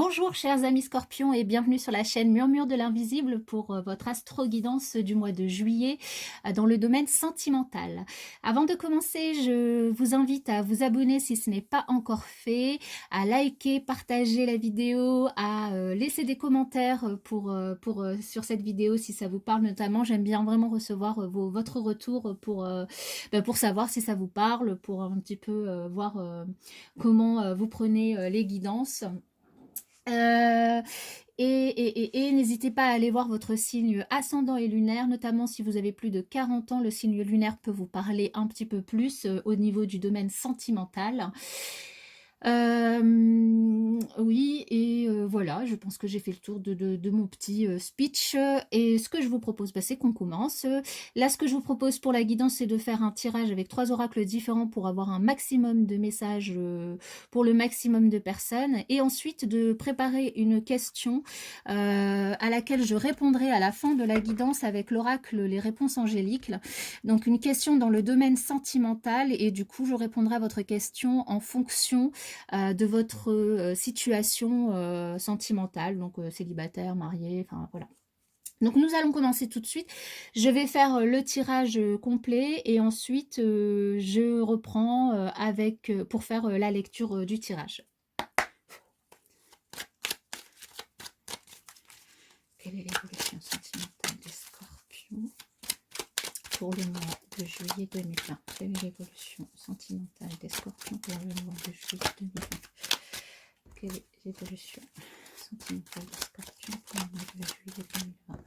Bonjour chers amis scorpions et bienvenue sur la chaîne Murmure de l'invisible pour votre astro-guidance du mois de juillet dans le domaine sentimental. Avant de commencer, je vous invite à vous abonner si ce n'est pas encore fait, à liker, partager la vidéo, à laisser des commentaires sur cette vidéo si ça vous parle notamment. J'aime bien vraiment recevoir votre retour pour savoir si ça vous parle, pour un petit peu voir comment vous prenez les guidances. Et n'hésitez pas à aller voir votre signe ascendant et lunaire, notamment si vous avez plus de 40 ans, le signe lunaire peut vous parler un petit peu plus au niveau du domaine sentimental. Oui, et voilà, je pense que j'ai fait le tour de mon petit speech. Et ce que je vous propose, c'est qu'on commence. Là, ce que je vous propose pour la guidance, c'est de faire un tirage avec 3 oracles différents pour avoir un maximum de messages pour le maximum de personnes. Et ensuite, de préparer une question à laquelle je répondrai à la fin de la guidance avec l'oracle Les Réponses Angéliques. Donc, une question dans le domaine sentimental. Et du coup, je répondrai à votre question en fonction de votre situation sentimentale, donc célibataire, marié, enfin voilà. Donc nous allons commencer tout de suite. Je vais faire le tirage complet et ensuite je reprends pour faire la lecture du tirage. Quelle est l'évolution sentimentale des scorpions pour le mois de juillet 2020? Quelle est l'évolution sentimentale des scorpions pour le mois de juillet 2020? Quelle est l'évolution sentimentale des scorpions pour le mois de juillet 2020?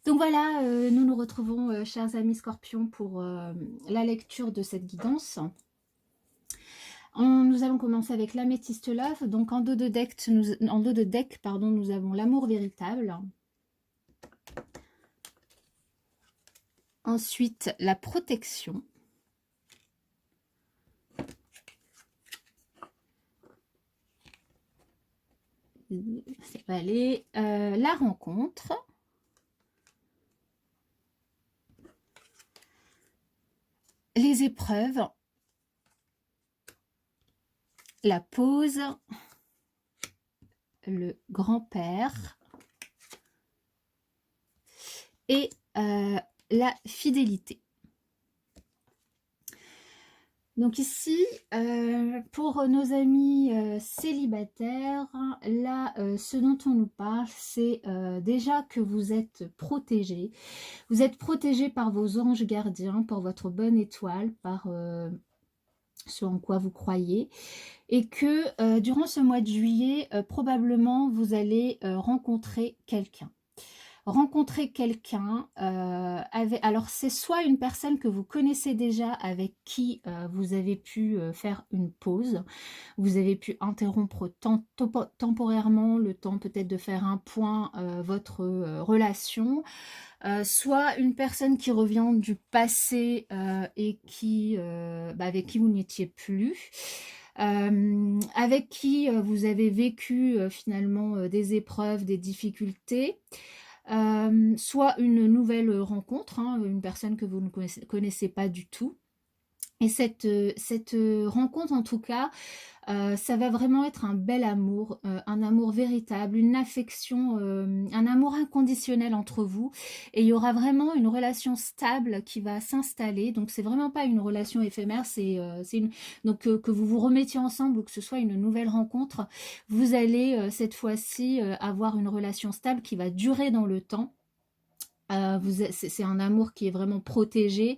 Donc voilà, nous nous retrouvons, chers amis scorpions, pour la lecture de cette guidance. Nous allons commencer avec l'améthyste love. Donc en dos de deck, nous avons l'amour véritable. Ensuite, la protection. ça va aller. La rencontre. Les épreuves. La pause. Le grand-père. Et la fidélité. Donc ici, pour nos amis célibataires, là, ce dont on nous parle, c'est déjà que vous êtes protégés. Vous êtes protégés par vos anges gardiens, par votre bonne étoile, par ce en quoi vous croyez. Et que durant ce mois de juillet, probablement, vous allez rencontrer quelqu'un. Rencontrer quelqu'un, alors c'est soit une personne que vous connaissez déjà avec qui vous avez pu faire une pause, vous avez pu interrompre temporairement le temps peut-être de faire un point votre relation, soit une personne qui revient du passé et qui, avec qui vous n'étiez plus. Avec qui vous avez vécu finalement des épreuves, des difficultés, soit une nouvelle rencontre, hein, une personne que vous ne connaissez pas du tout. Et cette rencontre, en tout cas, ça va vraiment être un bel amour, un amour véritable, une affection, un amour inconditionnel entre vous. Et il y aura vraiment une relation stable qui va s'installer. Donc, c'est vraiment pas une relation éphémère, donc que vous vous remettiez ensemble ou que ce soit une nouvelle rencontre. Vous allez cette fois-ci avoir une relation stable qui va durer dans le temps. C'est un amour qui est vraiment protégé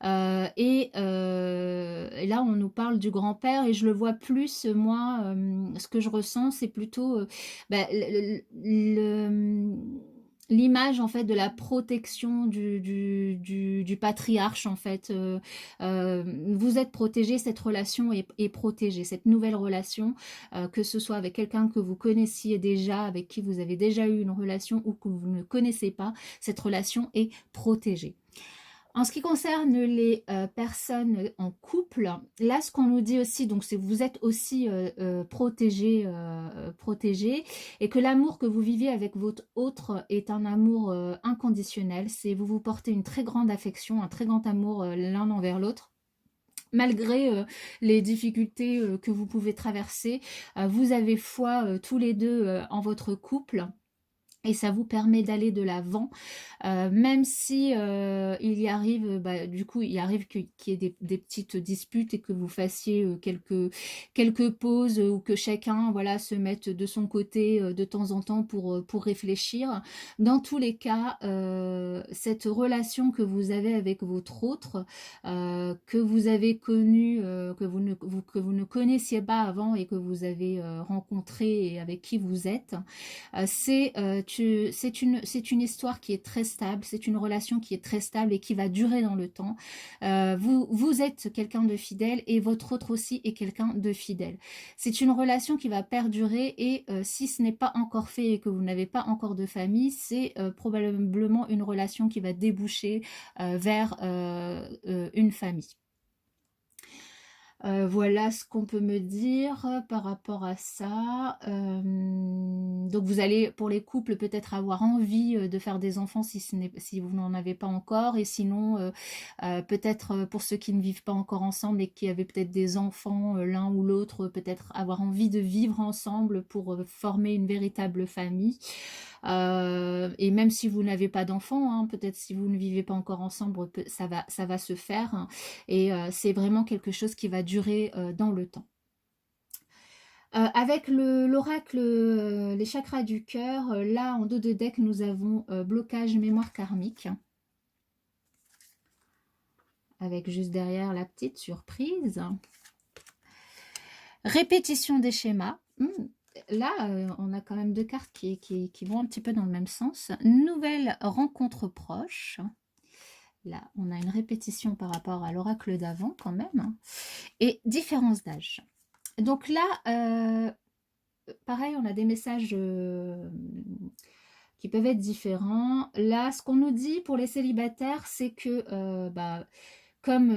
et là on nous parle du grand-père et je le vois plus moi, ce que je ressens c'est plutôt l'image en fait de la protection du patriarche en fait. Vous êtes protégé, cette relation est protégée, cette nouvelle relation, que ce soit avec quelqu'un que vous connaissiez déjà, avec qui vous avez déjà eu une relation ou que vous ne connaissez pas, cette relation est protégée. En ce qui concerne les personnes en couple, là ce qu'on nous dit aussi, donc c'est que vous êtes aussi protégés et que l'amour que vous vivez avec votre autre est un amour inconditionnel. C'est vous vous portez une très grande affection, un très grand amour l'un envers l'autre. Malgré les difficultés que vous pouvez traverser, vous avez foi tous les deux en votre couple. Et ça vous permet d'aller de l'avant, même si il y arrive, du coup, il arrive qu'il y ait des petites disputes et que vous fassiez quelques pauses ou que chacun, voilà, se mette de son côté de temps en temps pour réfléchir. Dans tous les cas, cette relation que vous avez avec votre autre, que vous avez connue, que vous ne connaissiez pas avant et que vous avez rencontré et avec qui vous êtes, c'est une histoire qui est très stable, c'est une relation qui est très stable et qui va durer dans le temps. Vous êtes quelqu'un de fidèle et votre autre aussi est quelqu'un de fidèle. C'est une relation qui va perdurer et si ce n'est pas encore fait et que vous n'avez pas encore de famille, c'est probablement une relation qui va déboucher vers une famille. Voilà ce qu'on peut me dire par rapport à ça. Donc vous allez, pour les couples, peut-être avoir envie de faire des enfants si vous n'en avez pas encore. Et sinon, peut-être pour ceux qui ne vivent pas encore ensemble et qui avaient peut-être des enfants, l'un ou l'autre, peut-être avoir envie de vivre ensemble pour former une véritable famille. Et même si vous n'avez pas d'enfants, hein, peut-être si vous ne vivez pas encore ensemble, ça va se faire. Hein, et c'est vraiment quelque chose qui va durer dans le temps. Avec l'oracle, les chakras du cœur, là en dos de deck, nous avons blocage mémoire karmique. Avec juste derrière la petite surprise. Répétition des schémas. Là, on a quand même deux cartes qui vont un petit peu dans le même sens. Nouvelle rencontre proche. Là, on a une répétition par rapport à l'oracle d'avant quand même. Et différence d'âge. Donc là, pareil, on a des messages qui peuvent être différents. Là, ce qu'on nous dit pour les célibataires, c'est que comme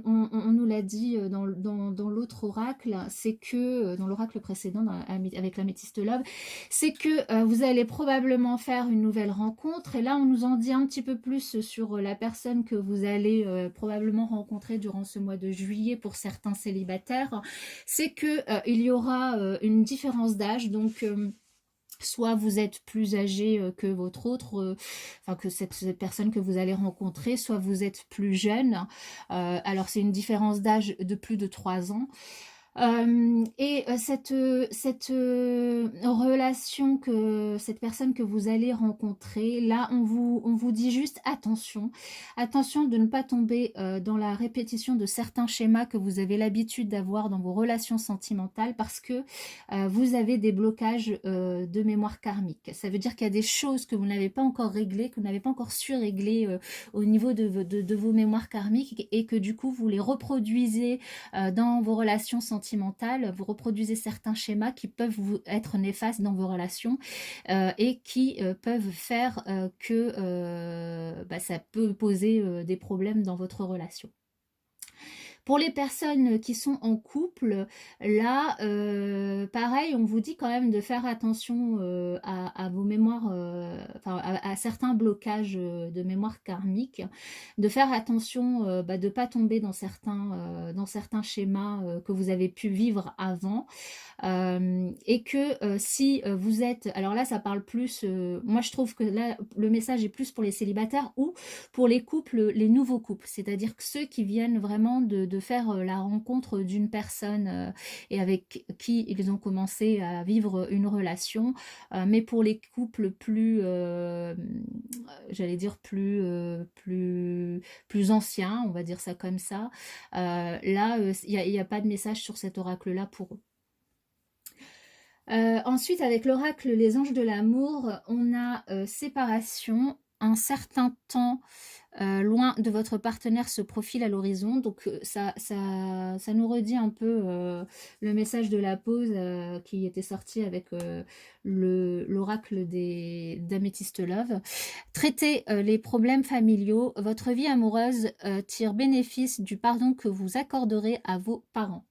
on nous l'a dit dans l'autre oracle, c'est que, dans l'oracle précédent, avec l'améthyste love, c'est que vous allez probablement faire une nouvelle rencontre. Et là, on nous en dit un petit peu plus sur la personne que vous allez probablement rencontrer durant ce mois de juillet pour certains célibataires. C'est que il y aura une différence d'âge, donc soit vous êtes plus âgé que votre autre, enfin que cette personne que vous allez rencontrer, soit vous êtes plus jeune. Alors c'est une différence d'âge de plus de 3 ans. Cette relation que cette personne que vous allez rencontrer, là on vous dit juste attention, attention de ne pas tomber dans la répétition de certains schémas que vous avez l'habitude d'avoir dans vos relations sentimentales, parce que vous avez des blocages de mémoire karmique. Ça veut dire qu'il y a des choses que vous n'avez pas encore réglées, que vous n'avez pas encore su régler au niveau de vos mémoires karmiques, et que du coup vous les reproduisez dans vos relations sentimentales. Vous reproduisez certains schémas qui peuvent vous être néfastes dans vos relations et qui peuvent faire que ça peut poser des problèmes dans votre relation. Pour les personnes qui sont en couple, là, pareil, on vous dit quand même de faire attention à vos mémoires, à certains blocages de mémoire karmique, de faire attention de ne pas tomber dans certains schémas que vous avez pu vivre avant. Et que si vous êtes, alors là ça parle plus, moi je trouve que là le message est plus pour les célibataires ou pour les couples, les nouveaux couples, c'est-à-dire que ceux qui viennent vraiment de faire la rencontre d'une personne et avec qui ils ont commencé à vivre une relation, mais pour les couples plus, j'allais dire plus anciens, on va dire ça comme ça, là il n'y a pas de message sur cet oracle là pour eux. Ensuite, avec l'oracle Les Anges de l'amour, on a séparation, un certain temps loin de votre partenaire se profile à l'horizon. Donc ça nous redit un peu le message de la pause qui était sorti avec l'oracle d'Améthyste Love. Traitez les problèmes familiaux. Votre vie amoureuse tire bénéfice du pardon que vous accorderez à vos parents.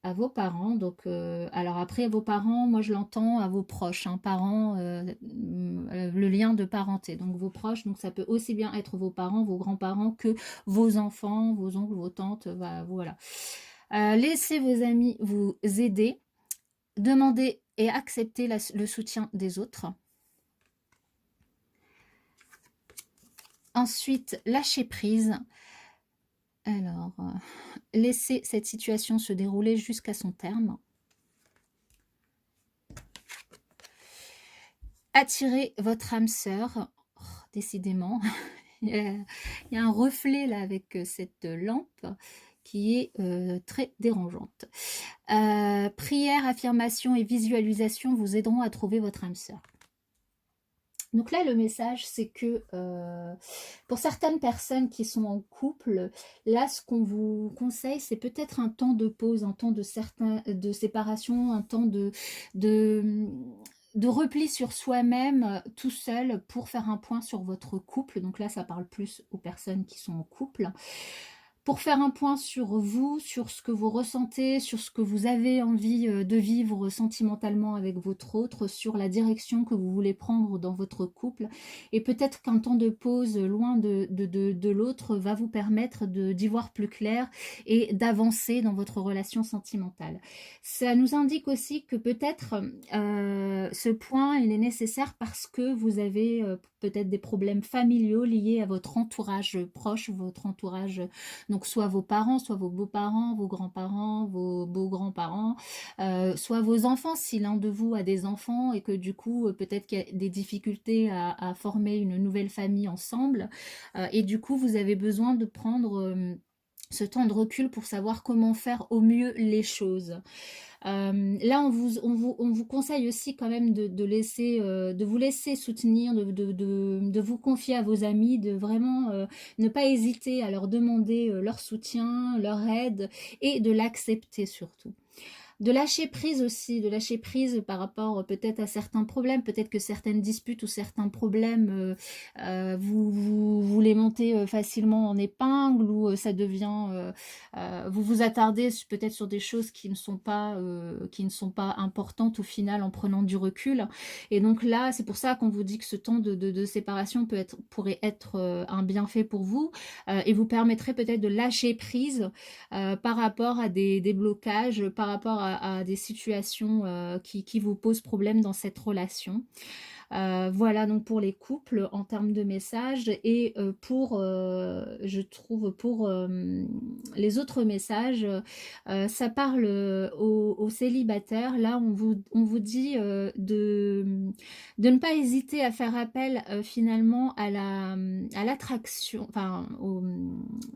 À vos parents, donc alors après vos parents, moi je l'entends à vos proches, hein, parents, le lien de parenté, donc vos proches, donc ça peut aussi bien être vos parents, vos grands-parents que vos enfants, vos oncles, vos tantes, voilà. Laissez vos amis vous aider, demandez et acceptez le soutien des autres. Ensuite, lâchez prise. Alors, laissez cette situation se dérouler jusqu'à son terme. Attirez votre âme sœur. Oh, décidément, il y a un reflet là avec cette lampe qui est très dérangeante. Prière, affirmation et visualisation vous aideront à trouver votre âme sœur. Donc là, le message, c'est que pour certaines personnes qui sont en couple, là, ce qu'on vous conseille, c'est peut-être un temps de pause, un temps de séparation, un temps de repli sur soi-même tout seul pour faire un point sur votre couple. Donc là, ça parle plus aux personnes qui sont en couple. Pour faire un point sur vous, sur ce que vous ressentez, sur ce que vous avez envie de vivre sentimentalement avec votre autre, sur la direction que vous voulez prendre dans votre couple. Et peut-être qu'un temps de pause loin de l'autre va vous permettre d'y voir plus clair et d'avancer dans votre relation sentimentale. Ça nous indique aussi que peut-être ce point, il est nécessaire parce que vous avez peut-être des problèmes familiaux liés à votre entourage proche, votre entourage, donc soit vos parents, soit vos beaux-parents, vos grands-parents, vos beaux-grands-parents, soit vos enfants, si l'un de vous a des enfants et que du coup peut-être qu'il y a des difficultés à former une nouvelle famille ensemble, et du coup vous avez besoin de prendre ce temps de recul pour savoir comment faire au mieux les choses. Là, on vous conseille aussi quand même de vous laisser soutenir, de vous confier à vos amis, de vraiment ne pas hésiter à leur demander leur soutien, leur aide et de l'accepter surtout. de lâcher prise aussi, de lâcher prise par rapport peut-être à certains problèmes, peut-être que certaines disputes ou certains problèmes, vous les montez facilement en épingle, ou ça devient, vous vous attardez peut-être sur des choses qui ne sont pas importantes au final en prenant du recul. Et donc là, c'est pour ça qu'on vous dit que ce temps de séparation pourrait être un bienfait pour vous, et vous permettrait peut-être de lâcher prise par rapport à des blocages, par rapport à des situations qui vous posent problème dans cette relation. Voilà donc pour les couples en termes de messages. Et je trouve pour les autres messages, ça parle aux célibataires. Là on vous dit de ne pas hésiter à faire appel finalement à l'attraction, enfin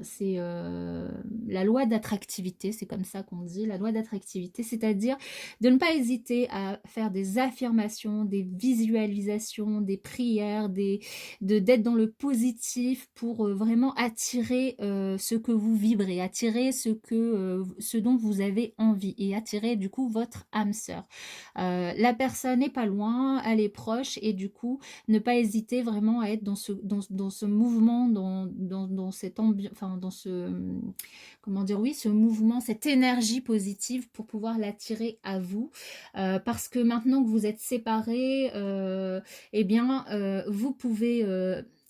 c'est la loi d'attractivité, c'est comme ça qu'on dit, la loi d'attractivité, c'est-à-dire de ne pas hésiter à faire des affirmations, des visualisations, des prières, d'être dans le positif pour vraiment attirer ce que vous vibrez, attirer ce dont vous avez envie, et attirer du coup votre âme sœur. La personne n'est pas loin, elle est proche, et du coup ne pas hésiter vraiment à être dans ce mouvement, dans cette ambiance, enfin dans ce, comment dire, oui, ce mouvement, cette énergie positive pour pouvoir l'attirer à vous. Parce que maintenant que vous êtes séparés, eh bien, vous pouvez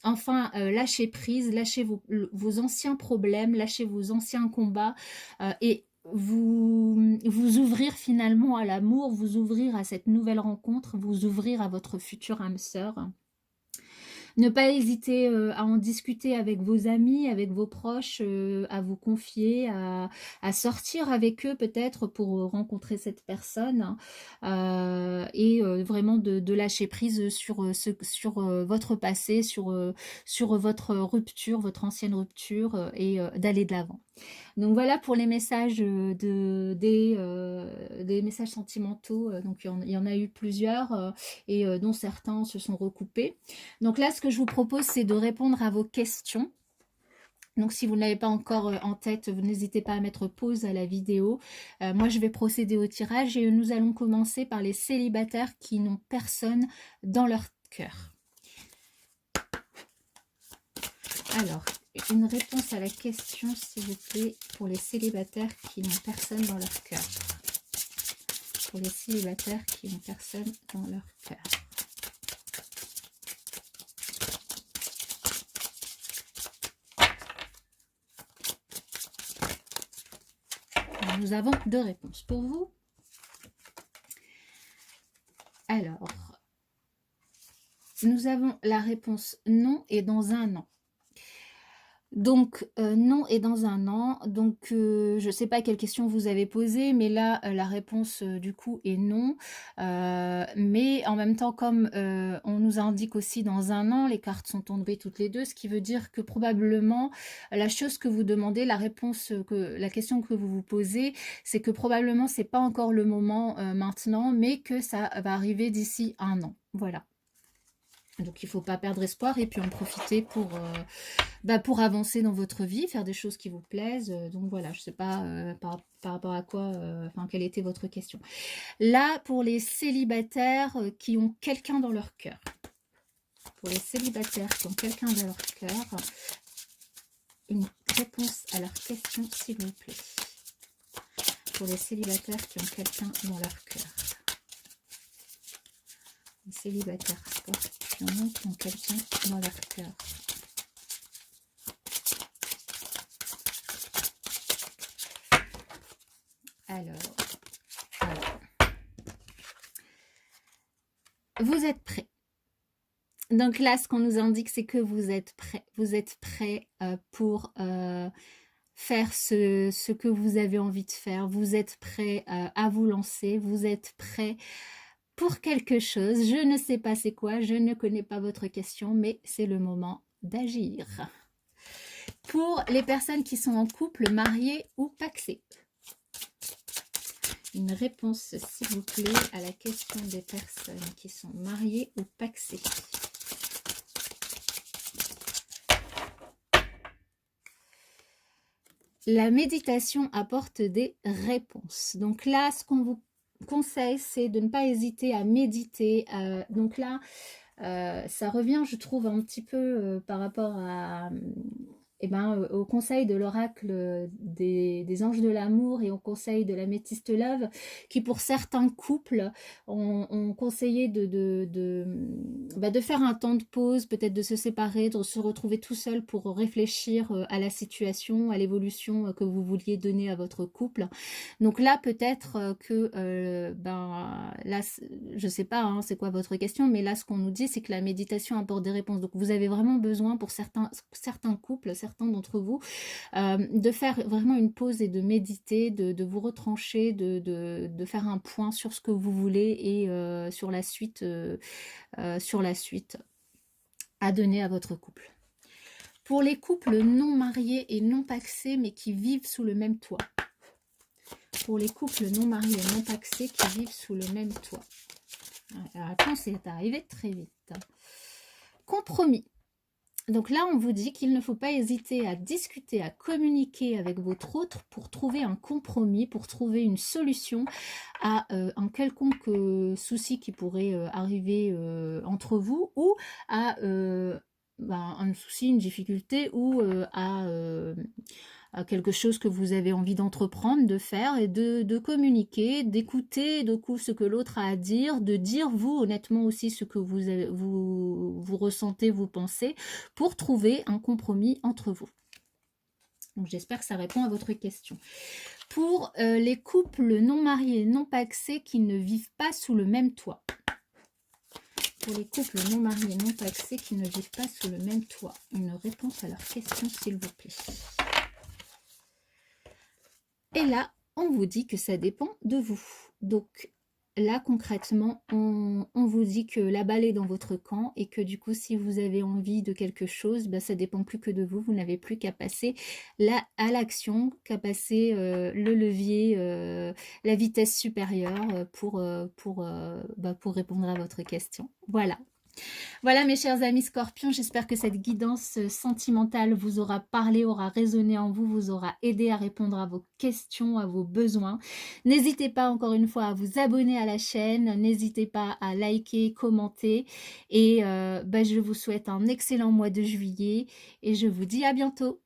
enfin lâcher prise, lâcher vos anciens problèmes, lâcher vos anciens combats, et vous ouvrir finalement à l'amour, vous ouvrir à cette nouvelle rencontre, vous ouvrir à votre future âme sœur. Ne pas hésiter à en discuter avec vos amis, avec vos proches, à vous confier, à sortir avec eux peut-être pour rencontrer cette personne, et vraiment de lâcher prise sur votre passé, sur votre rupture, votre ancienne rupture, et d'aller de l'avant. Donc voilà pour les messages des messages sentimentaux. Donc il y en a eu plusieurs, et dont certains se sont recoupés. Donc là, ce que je vous propose, c'est de répondre à vos questions. Donc si vous ne l'avez pas encore en tête, vous n'hésitez pas à mettre pause à la vidéo. Moi, je vais procéder au tirage, et nous allons commencer par les célibataires qui n'ont personne dans leur cœur. Alors, une réponse à la question, s'il vous plaît, pour les célibataires qui n'ont personne dans leur cœur. Pour les célibataires qui n'ont personne dans leur cœur. Alors, nous avons deux réponses pour vous. Alors, nous avons la réponse non et dans un an. Donc, non et dans un an. Donc, je ne sais pas quelle question vous avez posée, mais là, la réponse, du coup, est non. Mais en même temps, comme on nous indique aussi dans un an, les cartes sont tombées toutes les deux, ce qui veut dire que probablement, la chose que vous demandez, la question que vous vous posez, c'est que probablement, c'est pas encore le moment maintenant, mais que ça va arriver d'ici un an. Voilà. Donc, il ne faut pas perdre espoir, et puis en profiter pour avancer dans votre vie, faire des choses qui vous plaisent. Donc voilà, je ne sais pas par rapport à quoi, quelle était votre question. Là, pour les célibataires qui ont quelqu'un dans leur cœur. Pour les célibataires qui ont quelqu'un dans leur cœur, une réponse à leur question, s'il vous plaît. Pour les célibataires qui ont quelqu'un dans leur cœur. Les célibataires scorpions qui ont quelqu'un dans leur cœur. Alors, vous êtes prêts. Donc là, ce qu'on nous indique, c'est que vous êtes prêts. Vous êtes prêts pour faire ce que vous avez envie de faire. Vous êtes prêts à vous lancer. Vous êtes prêts pour quelque chose. Je ne sais pas c'est quoi. Je ne connais pas votre question, mais c'est le moment d'agir. Pour les personnes qui sont en couple, mariés ou pacsés. Une réponse, s'il vous plaît, à la question des personnes qui sont mariées ou pacsées. La méditation apporte des réponses. Donc là, ce qu'on vous conseille, c'est de ne pas hésiter à méditer. Donc là, ça revient, je trouve, un petit peu par rapport à, au conseil de l'oracle des anges de l'amour et au conseil de l'améthyste love, qui pour certains couples ont conseillé de faire un temps de pause, peut-être de se séparer, de se retrouver tout seul pour réfléchir à la situation, à l'évolution que vous vouliez donner à votre couple. Donc là, peut-être que, là, je sais pas, hein, c'est quoi votre question, mais là, ce qu'on nous dit, c'est que la méditation apporte des réponses. Donc, vous avez vraiment besoin, pour certains couples, certains d'entre vous, de faire vraiment une pause et de méditer, de vous retrancher, de faire un point sur ce que vous voulez et sur la suite à donner à votre couple. Pour les couples non mariés et non pacsés, mais qui vivent sous le même toit. Pour les couples non mariés et non pacsés qui vivent sous le même toit. La réponse est arrivée très vite. Compromis. Donc là, on vous dit qu'il ne faut pas hésiter à discuter, à communiquer avec votre autre pour trouver un compromis, pour trouver une solution à un quelconque souci qui pourrait arriver entre vous, ou à un souci, une difficulté, ou à quelque chose que vous avez envie d'entreprendre, de faire, et de communiquer, d'écouter de coup ce que l'autre a à dire, de dire vous honnêtement aussi ce que vous ressentez, vous pensez, pour trouver un compromis entre vous. Donc j'espère que ça répond à votre question. Pour les couples non mariés, non pacsés qui ne vivent pas sous le même toit. Pour les couples non mariés, non pacsés qui ne vivent pas sous le même toit. Une réponse à leur question, s'il vous plaît. Et là, on vous dit que ça dépend de vous. Donc là, concrètement, on vous dit que la balle est dans votre camp et que du coup, si vous avez envie de quelque chose, ça dépend plus que de vous. Vous n'avez plus qu'à passer à l'action, qu'à passer le levier, la vitesse supérieure pour répondre à votre question. Voilà. Voilà mes chers amis Scorpions, j'espère que cette guidance sentimentale vous aura parlé, aura résonné en vous, vous aura aidé à répondre à vos questions, à vos besoins. N'hésitez pas encore une fois à vous abonner à la chaîne, n'hésitez pas à liker, commenter et je vous souhaite un excellent mois de juillet et je vous dis à bientôt.